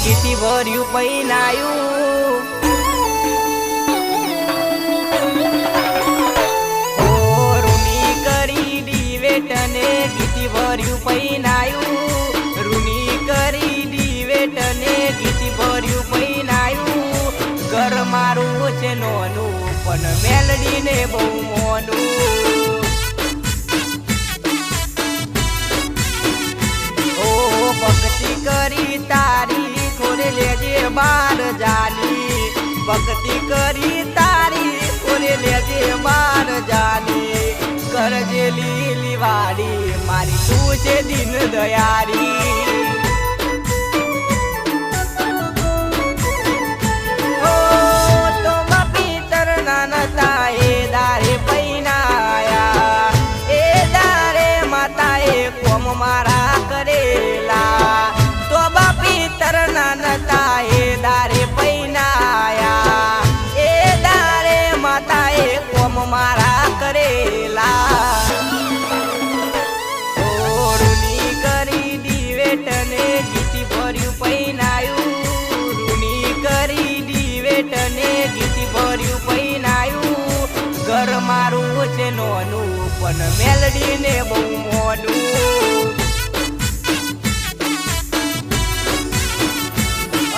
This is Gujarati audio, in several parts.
ગીતી ભર્યું પૈનાયું રૂની કરી ડીવેટને ગીતી ભર્યું પૈનાયું રૂની કરી ડીવેટને ગીતી ભર્યું પૈનાયું ઘર મારું છે નોનું પણ મેલડીને બહુ મોનું ભક્તિ કરી તારી ખોરે લેજે બાર જાની ભક્તિ કરી તારી ખોરે લેજે બાર જાની કરજે લીલી વાડી મારી તું છે દિન દયારી ઓ તો પિતર નાનતા એ દારે પૈનાયા એ દારે માતાએ કોમ મારા કરેલા તો બાપી તરના નતા એ દારે પૈનાયા એ દારે માતાએ કોમ મારા કરેલા રૂની કરી ડીવેટને ગીતી ભર્યું પૈનાયું રૂની કરી ડીવેટને ગીતી ભર્યું પૈનાયું ઘર મારું છે નોનું પણ મેલડીને બહુ મોડું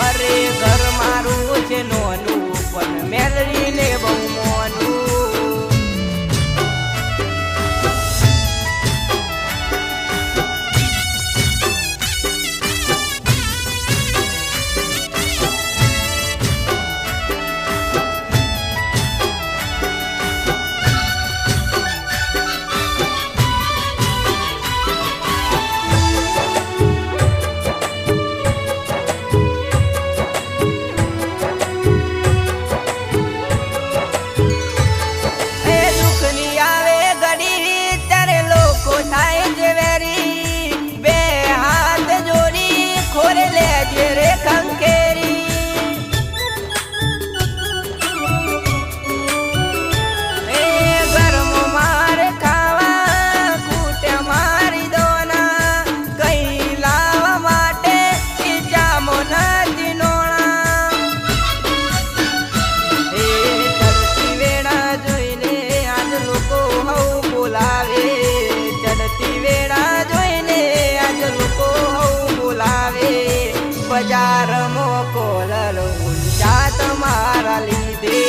અરે ઘર મારું છે નોનું પણ મેલડીને બહુ મોનું બજાર મોકોલર ઊંચા તમારા લીધે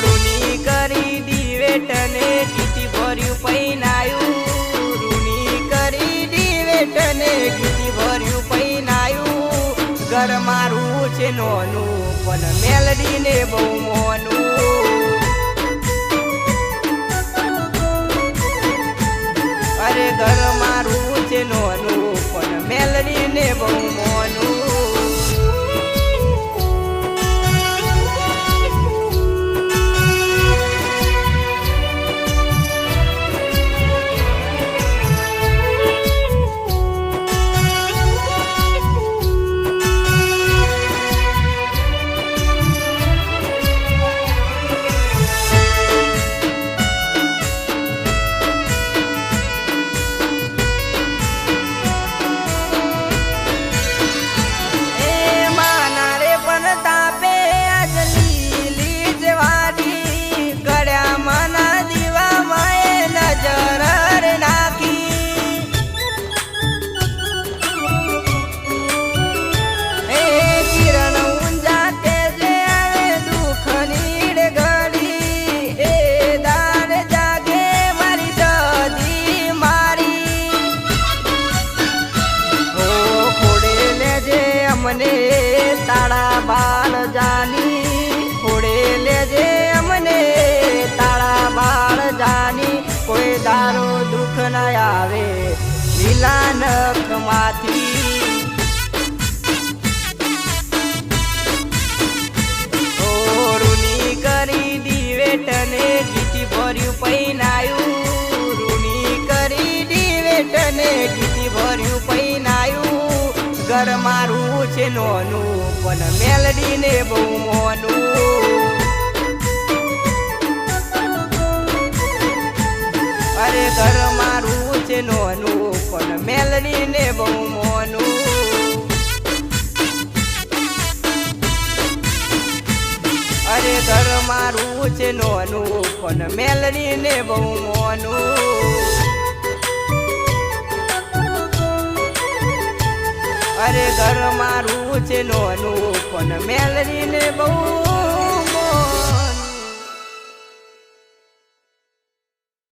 રૂની કરી ડીવેટને ગીતી ભર્યું પૈનાયું રૂની કરી ડીવેટને ગીતી ભર્યું પૈનાયું ઘર મારું છે નોનું પણ મેલડીને બહુ મોનું અરે ઘર મારું છે નોનું પણ મેલડીને બહુ મોનું તાળા બાળ જાની ખોડે લેજે અમને તાળા બાળ જાની કોઈ દારો દુઃખ ન આવે લીલા નખ માંથી રૂની કરી ડીવેટને ગીતી ભર્યું પૈનાયું રૂની કરી ડીવેટને ગીતી ભર્યું પૈનાયું ઘર મારું છે નોનું પણ મેલડીને બહુ મોનું અરે ઘર મારું છે નોનું પણ મેલડી ને બહુ મોનું. અરે ઘર મારું છે નોનું પણ મેલડી ને બહુ મોનું. અરે ઘર મારું છે નોનું પણ મેલડી ને બહુ